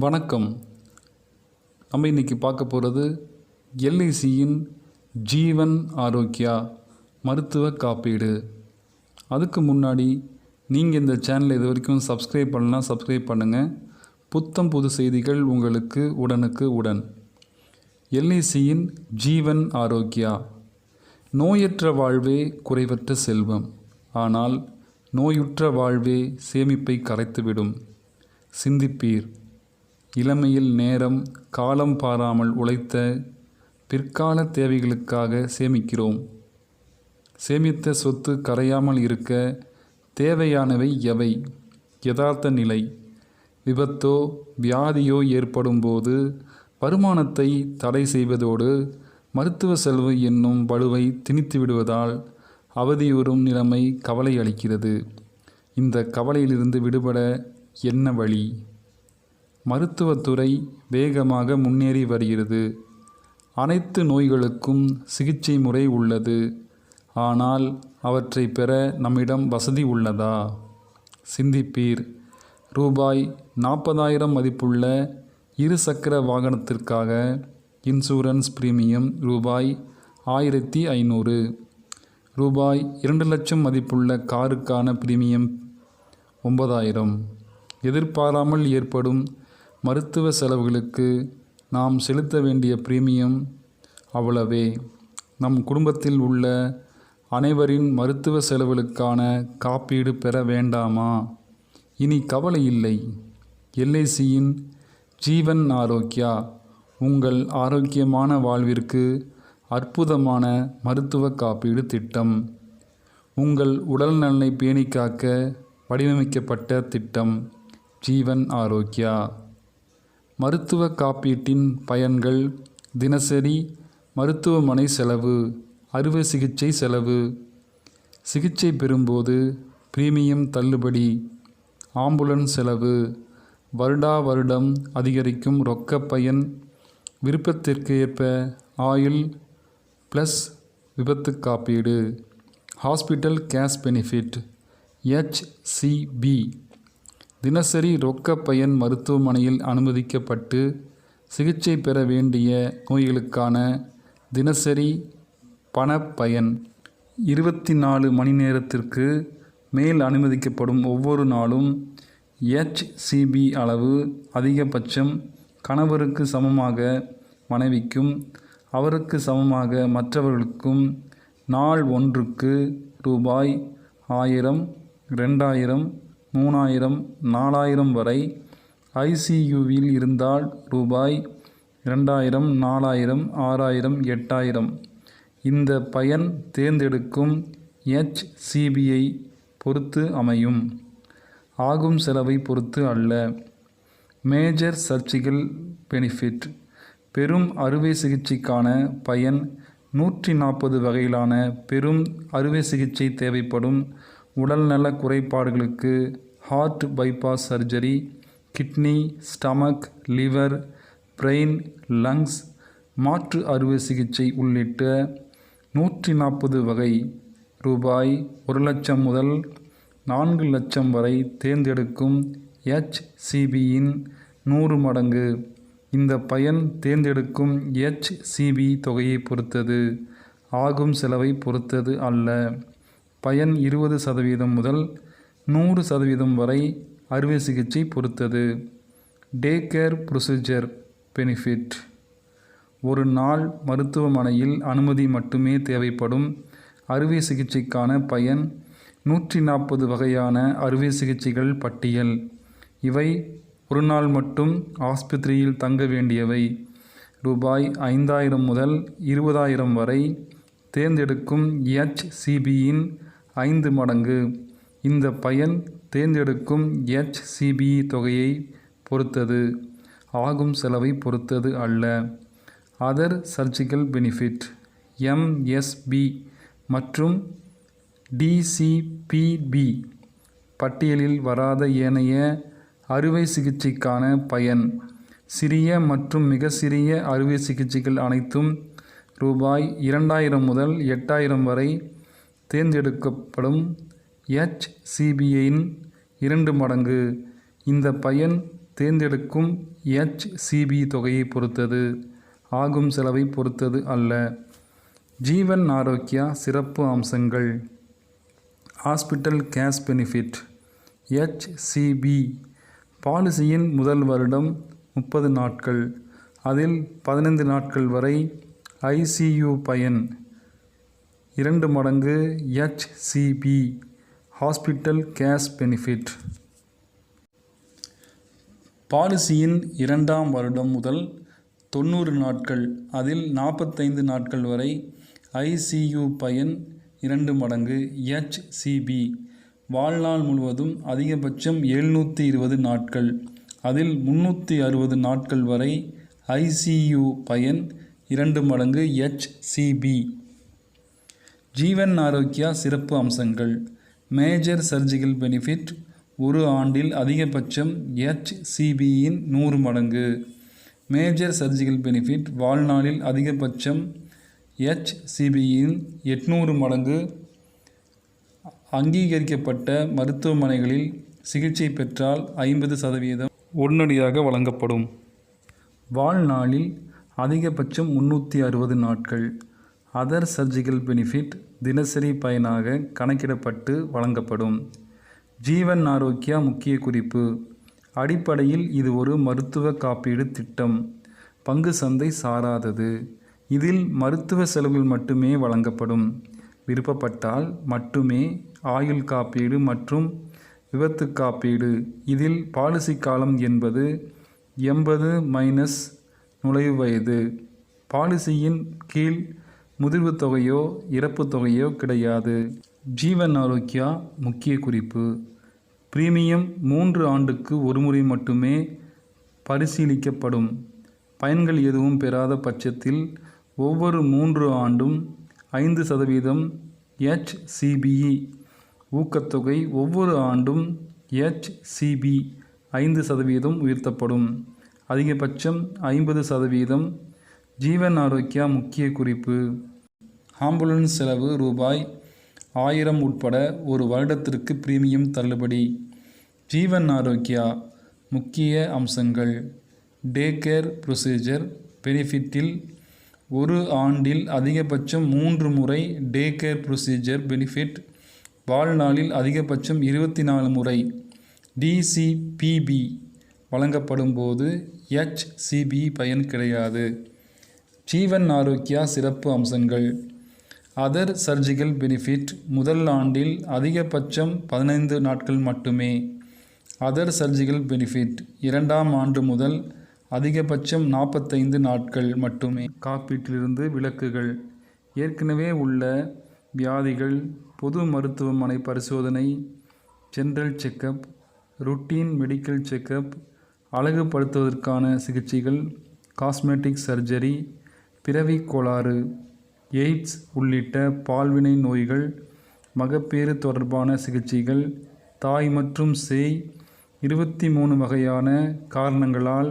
வணக்கம். நம்ம இன்றைக்கி பார்க்க போகிறது எல்ஐசியின் ஜீவன் ஆரோக்கியா மருத்துவ காப்பீடு. அதுக்கு முன்னாடி நீங்கள் இந்த சேனலை இது வரைக்கும் சப்ஸ்கிரைப் பண்ணலாம், சப்ஸ்கிரைப் பண்ணுங்கள். புத்தம் புது செய்திகள் உங்களுக்கு உடனுக்கு உடன். எல்ஐசியின் ஜீவன் ஆரோக்கியா. நோயற்ற வாழ்வே குறைவற்ற செல்வம், ஆனால் நோயுற்ற வாழ்வே சேமிப்பை கரைத்துவிடும். சிந்திப்பீர். இளமையில் நேரம் காலம் பாராமல் உழைத்த பிற்கால தேவைகளுக்காக சேமிக்கிறோம். சேமித்த சொத்து கரையாமல் இருக்க தேவையானவை எவை? யதார்த்த நிலை. விபத்தோ வியாதியோ ஏற்படும் போது வருமானத்தை தடை செய்வதோடு மருத்துவ செலவு என்னும் பளுவை திணித்து விடுவதால் அவதியுறும் நிலைமை கவலை அளிக்கிறது. இந்த கவலையிலிருந்து விடுபட என்ன வழி? மருத்துவத்துறை வேகமாக முன்னேறி வருகிறது. அனைத்து நோய்களுக்கும் சிகிச்சை முறை உள்ளது. ஆனால் அவற்றை பெற நம்மிடம் வசதி உள்ளதா? சிந்திப்பீர். ரூபாய் 40,000 மதிப்புள்ள இருசக்கர வாகனத்திற்காக இன்சூரன்ஸ் பிரீமியம் ரூபாய் 1,500. ரூபாய் 2 லட்சம் மதிப்புள்ள காருக்கான பிரீமியம் 9,000. எதிர்பாராமல் ஏற்படும் மருத்துவ செலவுகளுக்கு நாம் செலுத்த வேண்டிய பிரீமியம் அவ்வளவே. நம் குடும்பத்தில் உள்ள அனைவரின் மருத்துவ செலவுகளுக்கான காப்பீடு பெற வேண்டாமா? இனி கவலை இல்லை. எல்ஐசியின் ஜீவன் ஆரோக்கியா உங்கள் ஆரோக்கியமான வாழ்விற்கு அற்புதமான மருத்துவ காப்பீடு திட்டம். உங்கள் உடல் நலனை பேணி காக்க வடிவமைக்கப்பட்ட திட்டம் ஜீவன் ஆரோக்கியா. மருத்துவ காப்பீட்டின் பயன்கள்: தினசரி மருத்துவமனை செலவு, அறுவை சிகிச்சை செலவு, சிகிச்சை பெறும்போது பிரீமியம் தள்ளுபடி, ஆம்புலன்ஸ் செலவு, வருடம் அதிகரிக்கும் ரொக்க பயன், விருப்பத்திற்கு ஏற்ப ஆயுள் ப்ளஸ் விபத்து காப்பீடு, ஹாஸ்பிட்டல் கேஷ் பெனிஃபிட் HCB. தினசரி ரொக்க பயன் மருத்துவமனையில் அனுமதிக்கப்பட்டு சிகிச்சை பெற வேண்டிய நோய்களுக்கான தினசரி பணப்பயன். 24 மணி நேரத்திற்கு மேல் அனுமதிக்கப்படும் ஒவ்வொரு நாளும் HCB அளவு அதிகபட்சம் கணவருக்கு சமமாக மனைவிக்கும், அவருக்கு சமமாக மற்றவர்களுக்கும் நாள் ஒன்றுக்கு ரூபாய் 1,000, 2,000, 3,000, 4,000 வரை. ICUவில் இருந்தால் ரூபாய் 2,000, 4,000, 6,000, 8,000. இந்த பயன் தேர்ந்தெடுக்கும் HCBயை பொறுத்து அமையும். ஆகும் செலவை பொறுத்து அல்ல. Major surgical benefit. பெரும் அறுவை சிகிச்சைக்கான பயன். 140 வகையிலான பெரும் அறுவை சிகிச்சை தேவைப்படும் உடல்நல குறைபாடுகளுக்கு heart bypass surgery, kidney, stomach, liver, brain, lungs, மாற்று அறுவை சிகிச்சை உள்ளிட்ட 140 வகை. ரூபாய் 1 லட்சம் முதல் 4 லட்சம் வரை. தேர்ந்தெடுக்கும் HCBயின் 100 மடங்கு. இந்த பயன் தேர்ந்தெடுக்கும் HCB தொகையை பொறுத்தது, ஆகும் செலவை பொறுத்தது அல்ல. பயன் 20% முதல் 100% வரை. அறுவை சிகிச்சை பொறுத்தது. Day care procedure benefit. ஒரு நாள் மருத்துவமனையில் அனுமதி மட்டுமே தேவைப்படும் அறுவை சிகிச்சைக்கான பயன். 140 வகையான அறுவை சிகிச்சைகள் பட்டியல். இவை ஒரு நாள் மட்டும் ஆஸ்பத்திரியில் தங்க வேண்டியவை. ரூபாய் 5,000 முதல் 20,000 வரை. தேர்ந்தெடுக்கும் HCBயின் 5 மடங்கு. இந்த பயன் தேர்ந்தெடுக்கும் HCB தொகையை பொறுத்தது, ஆகும் செலவை பொறுத்தது அல்ல. அதர் சர்ஜிக்கல் பெனிஃபிட் MSB மற்றும் DCPB பட்டியலில் வராத ஏனைய அறுவை சிகிச்சைக்கான பயன். சிறிய மற்றும் மிக சிறிய அறுவை சிகிச்சைகள் அனைத்தும் ரூபாய் 2,000 முதல் 8,000 வரை. தேர்ந்தெடுக்கப்படும் HCBயின் 2 மடங்கு. இந்த பயன் தேர்ந்தெடுக்கும் HCB தொகையை பொறுத்தது, ஆகும் செலவை பொறுத்தது அல்ல. ஜீவன் ஆரோக்கியா சிறப்பு அம்சங்கள். ஹாஸ்பிட்டல் கேஷ் பெனிஃபிட் HCB பாலிசியின் முதல் வருடம் 30 நாட்கள், அதில் 15 நாட்கள் வரை ICU பயன். 2 மடங்கு HCB ஹாஸ்பிட்டல் கேஷ் பெனிஃபிட். பாலிசியின் 2ஆம் வருடம் முதல் 90 நாட்கள், அதில் 45 நாட்கள் வரை ICU பயன். 2 மடங்கு HCB வாழ்நாள் முழுவதும் அதிகபட்சம் 720 நாட்கள், அதில் 360 நாட்கள் வரை ICU பயன். 2 மடங்கு HCB. ஜீவன் ஆரோக்கியா சிறப்பு அம்சங்கள். மேஜர் சர்ஜிக்கல் பெனிஃபிட் ஒரு ஆண்டில் அதிகபட்சம் HCBயின் 100 மடங்கு. மேஜர் சர்ஜிக்கல் பெனிஃபிட் வாழ்நாளில் அதிகபட்சம் HCBயின் 800 மடங்கு. அங்கீகரிக்கப்பட்ட மருத்துவமனைகளில் சிகிச்சை பெற்றால் 50% உடனடியாக வழங்கப்படும். வாழ்நாளில் அதிகபட்சம் 360 நாட்கள். அதர் சர்ஜிக்கல் பெனிஃபிட் தினசரி பயனாக கணக்கிடப்பட்டு வழங்கப்படும். ஜீவன் ஆரோக்கியா முக்கிய குறிப்பு. அடிப்படையில் இது ஒரு மருத்துவ காப்பீடு திட்டம், பங்கு சந்தை சாராதது. இதில் மருத்துவ செலவுகள் மட்டுமே வழங்கப்படும். விருப்பப்பட்டால் மட்டுமே ஆயுள் காப்பீடு மற்றும் விபத்து காப்பீடு. இதில் பாலிசி காலம் என்பது 80 - நுழைவு வயது. பாலிசியின் கீழ் முதிர்வு தொகையோ இறப்பு தொகையோ கிடையாது. ஜீவன் ஆரோக்கியா முக்கிய குறிப்பு. பிரீமியம் 3 ஆண்டுக்கு ஒருமுறை மட்டுமே பரிசீலிக்கப்படும். பயன்கள் எதுவும் பெறாத பட்சத்தில் ஒவ்வொரு 3 ஆண்டும் 5% HCB ஊக்கத்தொகை, ஒவ்வொரு ஆண்டும் HCB 5% உயர்த்தப்படும். அதிகபட்சம் 50%. ஜீவன் ஆரோக்கியா முக்கிய குறிப்பு. ஆம்புலன்ஸ் செலவு ரூபாய் 1000 உட்பட ஒரு வருடத்திற்கு பிரீமியம் தள்ளுபடி. ஜீவன் ஆரோக்கியா முக்கிய அம்சங்கள். டே கேர் ப்ரொசீஜர் பெனிஃபிட்டில் ஒரு ஆண்டில் அதிகபட்சம் 3 முறை டே கேர் ப்ரொசீஜர் பெனிஃபிட். வாழ்நாளில் அதிகபட்சம் 24 முறை DCPB வழங்கப்படும் போது HCB பயன் கிடையாது. ஜீவன் ஆரோக்கியா சிறப்பு அம்சங்கள். அதர் சர்ஜிக்கல் பெனிஃபிட் முதல் ஆண்டில் அதிகபட்சம் 15 நாட்கள் மட்டுமே. அதர் சர்ஜிக்கல் பெனிஃபிட் 2ஆம் ஆண்டு முதல் அதிகபட்சம் 45 நாட்கள் மட்டுமே. காப்பீட்டிலிருந்து விலக்குகள். ஏற்கனவே உள்ள வியாதிகள், பொது மருத்துவமனை பரிசோதனை, general checkup, routine medical checkup, அழகுபடுத்துவதற்கான சிகிச்சைகள், காஸ்மெட்டிக் சர்ஜரி, பிறவி கோளாறு, எய்ட்ஸ் உள்ளிட்ட பால்வினை நோய்கள், மகப்பேறு தொடர்பான சிகிச்சைகள், தாய் மற்றும் சேய் 23 வகையான காரணங்களால்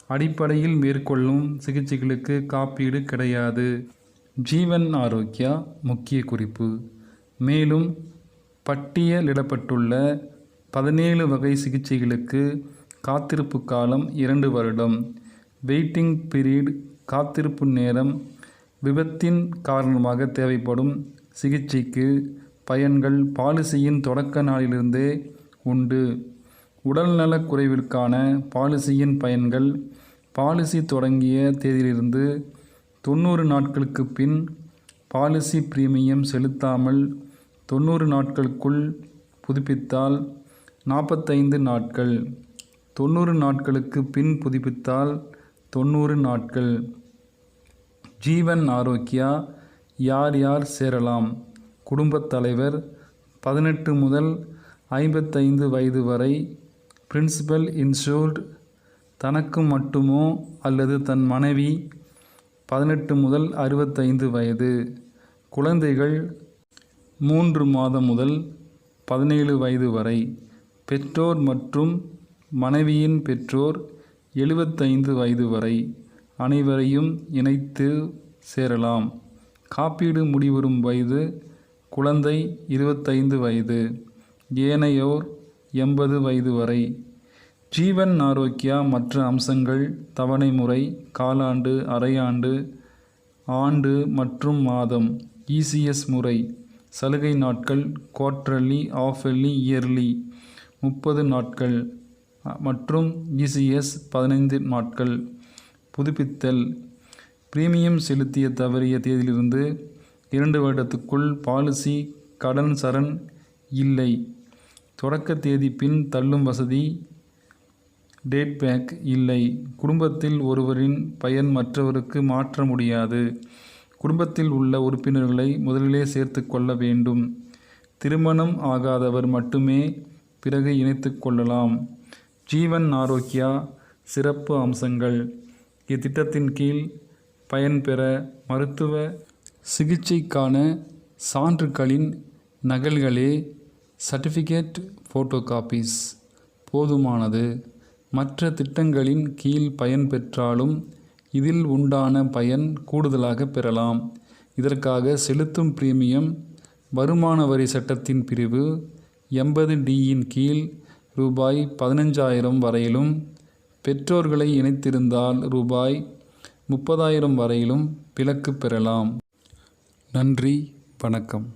அடிப்படையில் மேற்கொள்ளும் சிகிச்சைகளுக்கு காப்பீடு கிடையாது. ஜீவன் ஆரோக்கியா முக்கிய குறிப்பு. மேலும் பட்டியலிடப்பட்டுள்ள 17 வகை சிகிச்சைகளுக்கு காத்திருப்பு காலம் 2 வருடம். வெயிட்டிங் பீரியட் காத்திருப்பு நேரம். விபத்தின் காரணமாக தேவைப்படும் சிகிச்சைக்கு பயன்கள் பாலிசியின் தொடக்க நாளிலிருந்தே உண்டு. உடல்நலக் குறைவிற்கான பாலிசியின் பயன்கள் பாலிசி தொடங்கிய தேதியிலிருந்து 90 நாட்களுக்கு பின் பாலிசி பிரீமியம் செலுத்தாமல் 90 நாட்களுக்குள் புதுப்பித்தால் 45 நாட்கள். 90 நாட்களுக்கு பின் புதுப்பித்தால் 90 நாட்கள். ஜீவன் ஆரோக்கியா யார் யார் சேரலாம்? குடும்பத் தலைவர் 18 முதல் 55 வயது வரை. பிரின்சிபல் இன்சூர்டு தனக்கு மட்டுமோ அல்லது தன் மனைவி 18 முதல் 65 வயது. குழந்தைகள் 3 மாதம் முதல் 17 வயது வரை. பெற்றோர் மற்றும் மனைவியின் பெற்றோர் 75 வயது வரை. அனைவரையும் இணைத்து சேரலாம். காப்பீடு முடிவுறும் வயது. குழந்தை 25 வயது, ஏனையோர் 80 வயது வரை. ஜீவன் ஆரோக்கியா மற்ற அம்சங்கள் தவணை முறை, காலாண்டு, அரையாண்டு, ஆண்டு மற்றும் மாதம். இசிஎஸ் முறை சலுகை நாட்கள் குவார்ட்டர்லி, ஆஃபர்லி, இயர்லி 30 நாட்கள் மற்றும் இசிஎஸ் 15 நாட்கள். புதுப்பித்தல் பிரீமியம் செலுத்திய தவறிய தேதியிலிருந்து 2 வருடத்துக்குள் பாலிசி கடன் சரண் இல்லை. தொடக்க தேதி பின் தள்ளும் வசதி டேட் பேக் இல்லை. குடும்பத்தில் ஒருவரின் பயன் மற்றவருக்கு மாற்ற முடியாது. குடும்பத்தில் உள்ள உறுப்பினர்களை முதலிலே சேர்த்து கொள்ள வேண்டும். திருமணம் ஆகாதவர் மட்டுமே பிறகு இணைத்து கொள்ளலாம். ஜீவன் ஆரோக்கியா சிறப்பு அம்சங்கள். இத்திட்டத்தின் கீழ் பயன்பெற மருத்துவ சிகிச்சைக்கான சான்றுகளின் நகல்களே சர்டிஃபிகேட் ஃபோட்டோகாப்பீஸ் போதுமானது. மற்ற திட்டங்களின் கீழ் பயன் பெற்றாலும் இதில் உண்டான பயன் கூடுதலாக பெறலாம். இதற்காக செலுத்தும் பிரீமியம் வருமான வரி சட்டத்தின் பிரிவு 80D கீழ் ரூபாய் 15,000 வரையிலும், பெற்றோர்களை இணைத்திருந்தால் ரூபாய் 30,000 வரையிலும் விலக்கு பெறலாம். நன்றி, வணக்கம்.